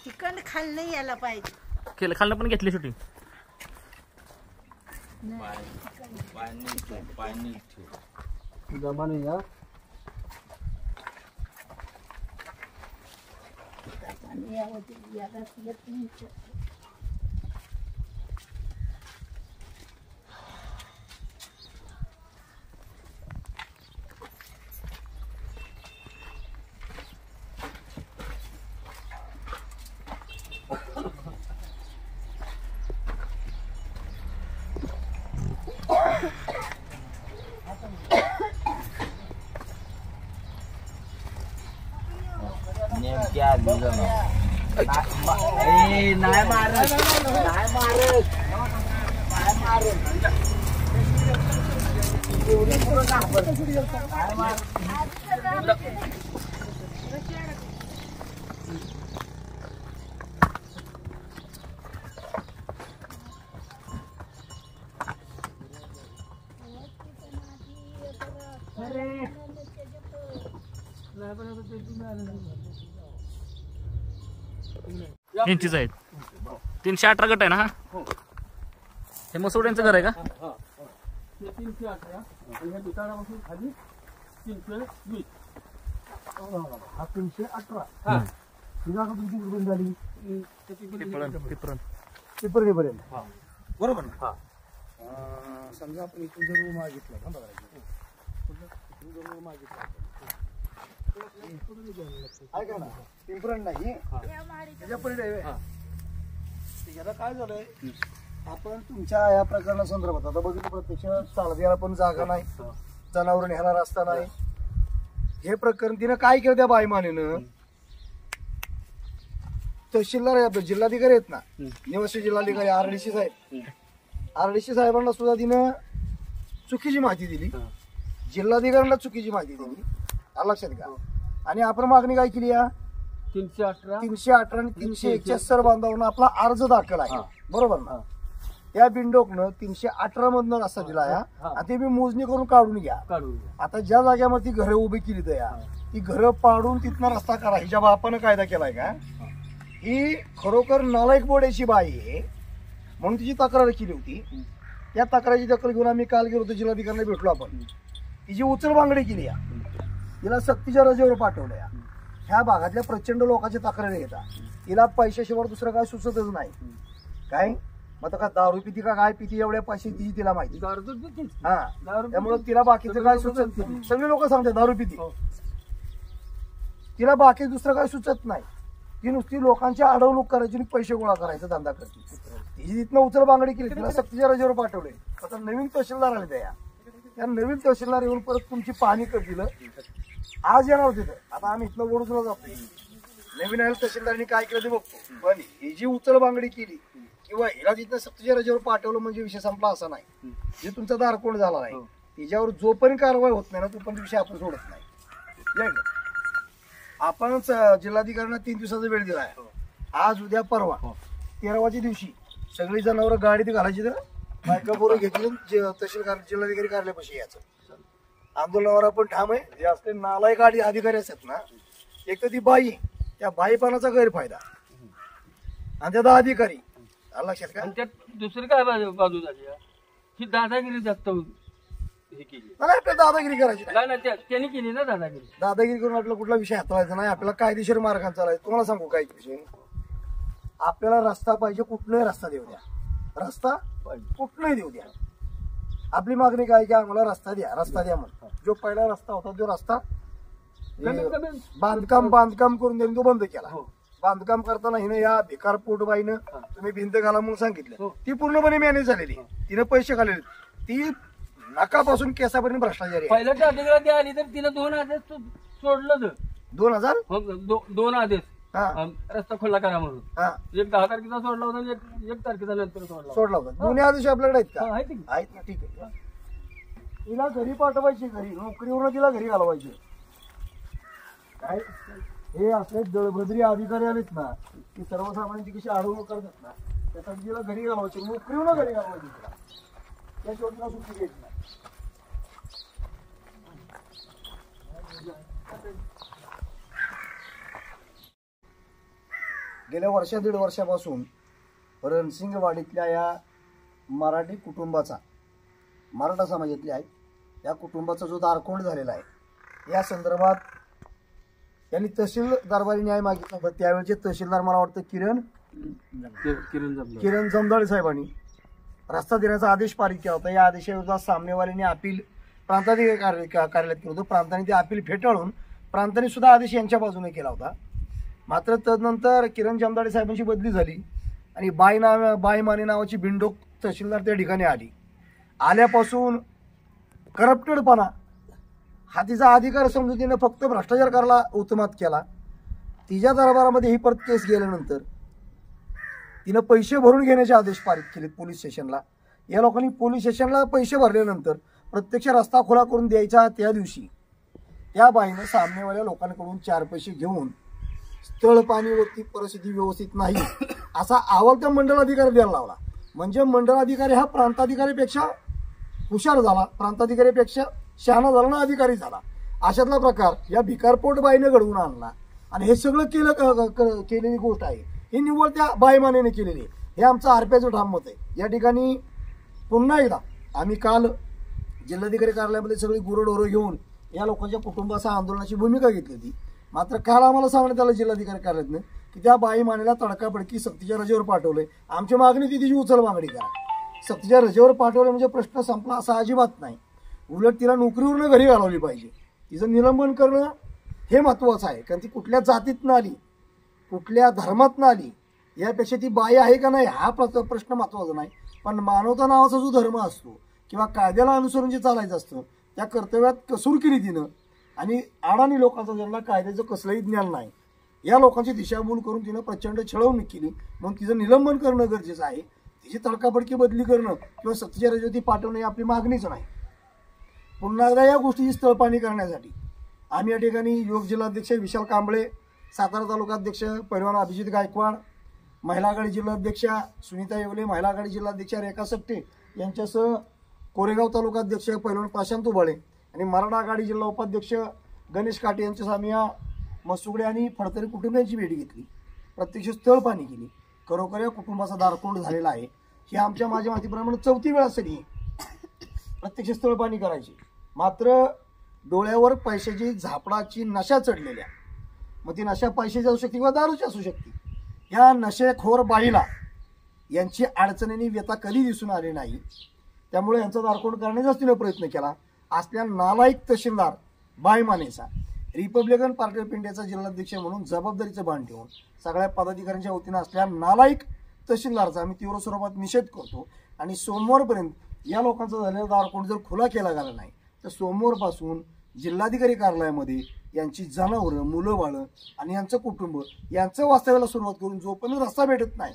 Chicken खाल्लं यायला पाहिजे. केलं खाल्लं पण घेतली शूटिंग. पाणी जमा नाही या नेमक्या नाही मारत नाही मारत नाही मारत एवढी पुढं नाही मारत. यांचीच आहेत. 318 गट आहे ना हा. हे मसोड्यांचं घर आहे का? 318 आणि ह्या दुकानापासून खाली 320. हा 318. हा तुझा का तुमची कुठून झाली? पिपरणीपर्यंत. हा बरोबर ना. हा समजा आपण इथून जर रूम मागितला का बघा इथून जर रूम मागितला ऐका ना पिंपरण नाही त्याच्या पलीकडे याला काय झालंय आपण तुमच्या या प्रकरणासंदर्भात आता बघितलं प्रत्यक्ष चालत पण जागा नाही जनावर न्यायला रस्ता नाही हे प्रकरण तिनं काय केलं त्या बाईमानेनं तहसीलदार जिल्हाधिकारी आहेत ना निवासी जिल्हाधिकारी आरडीसी साहेब आरडीसी साहेबांना सुद्धा तिनं चुकीची माहिती दिली जिल्हाधिकाऱ्यांना चुकीची माहिती दिली लक्षात घ्या आणि आपण मागणी काय केली या 318 आणि 301 सर बांधावरून आपला अर्ज दाखल आहे बरोबर ना त्या बिंडोकनं 318 मधनं रस्ता दिला या आणि ते मी मोजणी करून काढून घ्या आता ज्या जागेवर ती घरं उभी केली तर या ती घरं पाडून तिथनं रस्ता करा हिच्या बापानं कायदा केलाय का ही खरोखर नालायक बोड्याची बाई आहे म्हणून तिची तक्रार केली होती त्या तक्रारीची दखल घेऊन आम्ही काल गेलो होतो जिल्हाधिकाऱ्यांना भेटलो आपण तिची उचल बांगडी केली या तिला सक्तीच्या रजेवर पाठवलं या ह्या भागातल्या प्रचंड लोकांची तक्रारी येतात तिला पैशाशिवाय दुसरं काय सुचतच नाही काय मग का दारू पिती का काय पिती एवढ्या पैसे तिची तिला माहिती हा त्यामुळे तिला बाकीचं काय सुचत सगळे लोक सांगतात दारू पिती तिला बाकी दुसरं काय सुचत नाही ती नुसती लोकांची अडवणूक करायची आणि पैसे गोळा करायचा धंदा करते तिची तिथनं उचल बांगडी केली तिला सक्तीच्या रजेवर पाठवले आता नवीन तहसीलदार आले त्या नवीन तहसीलदार येऊन परत तुमची पाहणी करतील आज येणार होते आता आम्ही इथनं वडूजला जातो नवीन आलेल्या तहसीलदारांनी काय केलं ते बघतो पण ही जी उचल बांगडी केली किंवा हिला तिथनं सक्तीच्या रजेवर पाठवलं म्हणजे विषय संपला असा नाही जे तुमचा दारकोंड झाला नाही तिच्यावर जोपर्यंत कारवाई होत नाही ना तोपर्यंत विषय आपण सोडत नाही आपण जिल्हाधिकाऱ्यांना 3 दिवसाचा वेळ दिलाय आज उद्या परवा 13वाच्या दिवशी सगळी जनावर गाडीत घालायची तर बायका बोरं घेतली तहसीलदार जिल्हाधिकारी कार्यालयापाशी यायचं आंदोलनावर आपण ठाम आहे जास्त नालायक अधिकारी असतात ना एक तर ती बाई त्या बाईपणाचा गैरफायदा आणि त्याचा अधिकारी लक्षात का त्यात दुसरी काय बाजू झाली ही दादागिरी जास्त हे केली नाही आपल्याला दादागिरी करायची त्यांनी केली ना दादागिरी करून आपल्याला कुठला विषय हाताळायचा नाही आपल्याला कायदेशीर मार्गाने चालायचं तुम्हाला सांगू काय विषय आपल्याला रस्ता पाहिजे कुठलाही रस्ता देऊ द्या रस्ता कुठलाही देऊ द्या आपली मागणी काय की आम्हाला रस्ता द्या म्हणून जो पहिला रस्ता होता तो रस्ता बांधकाम करून त्यांनी तो बंद केला बांधकाम करताना हिने या भिकार पोटबाईनं तुम्ही भिंत घाला म्हणून सांगितलं ती पूर्णपणे मॅनेज झालेली तिने पैसे घालेले ती नाकापासून केसापर्यंत भ्रष्टाचारी पहिल्या अधिकारी आली तर तिने 2 आदेश सोडलं 2000 2 आदेश रस्ता खुला करा म्हणून एक 10 तारखेचा सोडला होता 1 तारखेचा नंतर सोडला होता दोन्ही आदेश आपल्याकडे आहेत का आहेत ना ठीक आहे तिला घरी पाठवायची घरी नोकरीवरून तिला घरी घालवायची काय हे असले दळभद्री अधिकारी आलेत ना की सर्वसामान्यांची कशी अडवणूक करतात ना त्यासाठी तिला घरी घालवायची नोकरीवरून घरी घालवायची तिला त्या शेवटीला सुट्टी घ्यायची नाही गेल्या दीड वर्षापासून रणसिंगवाडीतल्या या मराठी कुटुंबाचा, मराठा समाजातले आहे या कुटुंबाचा जो दारखोंड झालेला आहे, या संदर्भात त्यांनी तहसील दरबारी न्याय मागितला होता. त्यावेळेचे तहसीलदार मला वाटतं किरण जमदाळे साहेबांनी रस्ता देण्याचा आदेश पारित केला होता. या आदेशाविरोधात सामनेवाल्यांनी अपील प्रांताधिकारी कार्यालयात केलं होतं. प्रांताने ते अपील फेटाळून प्रांताने सुद्धा आदेश यांच्या बाजूने केला होता. मात्र तदनंतर किरण जमदाळे साहेबांची बदली झाली आणि बाई माने नावाची बिंडोक तहसीलदार त्या ठिकाणी आल्यापासून करप्टेडपणा हा तिचा अधिकार समजून तिने फक्त भ्रष्टाचार करायला उत्तमात केला. तिच्या दरबारामध्ये ही परत केस गेल्यानंतर तिनं पैसे भरून घेण्याचे आदेश पारित केले पोलीस स्टेशनला. या लोकांनी पोलीस स्टेशनला पैसे भरल्यानंतर प्रत्यक्ष रस्ता खुला करून द्यायचा त्या दिवशी त्या बाईनं सामनेवाल्या लोकांकडून 4 पैसे घेऊन स्थळ पाणीवरती परिस्थिती व्यवस्थित नाही असा अहवाल त्या मंडलाधिकारी द्यायला लावला. म्हणजे मंडलाधिकारी हा प्रांताधिकारीपेक्षा हुशार झाला, प्रांताधिकारीपेक्षा शहाणा झाला ना अधिकारी झाला. अशातला प्रकार या भिकारपोट बाईने घडवून आणला आणि हे सगळं केलेली गोष्ट आहे. ही निव्वळ त्या बाईमानेने केलेली आहे. हे आमचं आरपीआयचं ठाम मत आहे. या ठिकाणी पुन्हा एकदा आम्ही काल जिल्हाधिकारी कार्यालयामध्ये सगळी गुरंढोरं घेऊन या लोकांच्या कुटुंबाच्या आंदोलनाची भूमिका घेतली होती. मात्र काल आम्हाला सांगण्यात आलं जिल्हाधिकारी कार्यालयातनं की त्या बाईमानेला तडकाफडकी सक्तीच्या रजेवर पाठवलंय. आमची मागणी ती तिची उचल मागणी करा. सक्तीच्या रजेवर पाठवलं म्हणजे प्रश्न संपला असा अजिबात नाही. उलट तिला नोकरीवरनं घरी घालवली पाहिजे. तिचं निलंबन करणं हे महत्त्वाचं आहे. कारण ती कुठल्या जातीतनं आली, कुठल्या धर्मातनं आली, यापेक्षा ती बाई आहे का नाही हा प्रश्न महत्त्वाचा नाही. पण मानवता नावाचा जो धर्म असतो किंवा कायद्याला अनुसरून जे चालायचं असतं त्या कर्तव्यात कसूर केली तिनं आणि अडाणी लोकांचा ज्यांना कायद्याचं कसलंही ज्ञान नाही या लोकांची दिशाभूल करून तिनं प्रचंड छळवणूक केली. म्हणून तिचं निलंबन करणं गरजेचं आहे. तिची तडकाफडकी बदली करणं किंवा सक्तीच्या रजेवरती पाठवणं ही आपली मागणीच नाही. पुन्हा एकदा या गोष्टीची स्थळपाणी करण्यासाठी आम्ही या ठिकाणी युवक जिल्हाध्यक्ष विशाल कांबळे, सातारा तालुकाध्यक्ष पैलवान अभिजित गायकवाड, महिला आघाडी जिल्हाध्यक्षा सुनीता येवले, महिला आघाडी जिल्हाध्यक्षा रेखा सट्टे यांच्यासह कोरेगाव तालुकाध्यक्ष पैलवान प्रशांत उबाळे आणि मराठा आघाडी जिल्हा उपाध्यक्ष गणेश काटे यांच्यासह आम्ही या मसुगडे आणि फडतरी कुटुंबियांची भेट घेतली. प्रत्यक्ष स्थळपाणी केली. खरोखर या कुटुंबाचा दारखोंड झालेला आहे. ही आमच्या माझ्या माहितीप्रमाणे 4थी वेळ असेल ही प्रत्यक्ष स्थळपाणी करायची. मात्र डोळ्यावर पैशाची झापडाची नशा चढलेल्या, मग ती नशा पैशाची असू शकते किंवा दारूची असू शकते, या नशेखोर बाईला यांची अडचणींनी व्यथा कधी दिसून आली नाही. त्यामुळे यांचा दारखोंड करण्याचाच तिने प्रयत्न केला. असल्या नालायक तहसीलदार बाईमानेचा रिपब्लिकन पार्टी ऑफ इंडियाचा जिल्हाध्यक्ष म्हणून जबाबदारीचं भान ठेवून सगळ्या पदाधिकाऱ्यांच्या वतीनं असल्या नालायक तहसीलदारचा आम्ही तीव्र स्वरूपात निषेध करतो. आणि सोमवारपर्यंत या लोकांचा झालेला दारखोंड जर खुला केला गेला नाही तर सोमवारपासून जिल्हाधिकारी कार्यालयामध्ये यांची जनावरं, मुलं बाळं आणि यांचं कुटुंब यांचं वास्तव्याला सुरुवात करून जोपर्यंत रस्ता भेटत नाही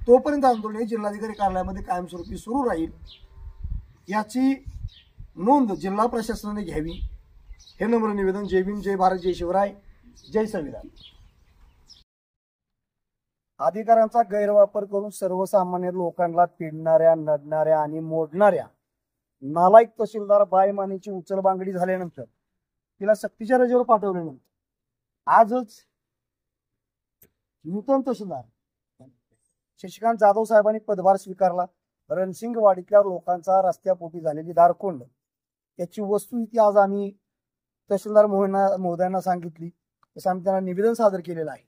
तोपर्यंत आंदोलन हे जिल्हाधिकारी कार्यालयामध्ये कायमस्वरूपी सुरू राहील. याची नोंद जिल्हा प्रशासनाने घ्यावी हे नम्र निवेदन. जय भीम, जय भारत, जय शिवराय, जय संविधान. अधिकारांचा गैरवापर करून सर्वसामान्य लोकांना पिडणाऱ्या, नडणाऱ्या आणि मोडणाऱ्या नालायक तहसीलदार बाईमानेची उचलबांगडी झाल्यानंतर तिला सक्तीच्या रजेवर पाठवल्यानंतर आजच नूतन तहसीलदार शशिकांत जाधव साहेबांनी पदभार स्वीकारला. रणसिंगवाडीतल्या लोकांचा रस्त्यापोटी झालेली दारखोंड याची वस्तुस्थिती आज आम्ही तहसीलदार महोदयांना सांगितली. तसं आम्ही त्यांना निवेदन सादर केलेलं आहे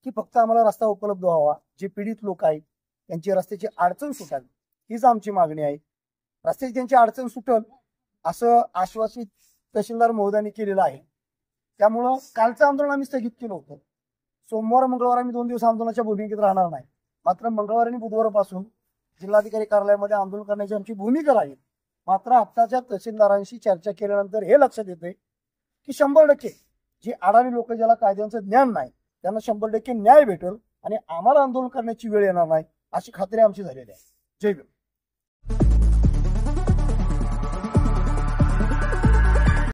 की फक्त आम्हाला रस्ता उपलब्ध व्हावा, जे पीडित लोक आहेत त्यांची रस्त्याची अडचण सुटावी हीच आमची मागणी आहे. रस्त्याची त्यांची अडचण सुटल असं आश्वासित तहसीलदार महोदयांनी केलेलं आहे. त्यामुळं कालचं आंदोलन आम्ही स्थगित केलं होतं. सोमवार मंगळवार आम्ही 2 दिवस आंदोलनाच्या भूमिकेत राहणार नाही. मात्र मंगळवार आणि बुधवारपासून जिल्हाधिकारी कार्यालयामध्ये आंदोलन करण्याची आमची भूमिका राहील. मात्र आत्ताच्या तहसीलदारांशी चर्चा केल्यानंतर हे लक्षात येते की 100% जी अडाणी लोक ज्याला कायद्यांचं ज्ञान नाही त्यांना 100% न्याय भेटेल आणि आम्हाला आंदोलन करण्याची वेळ येणार नाही अशी खात्री आमची झालेली आहे. जय भीम.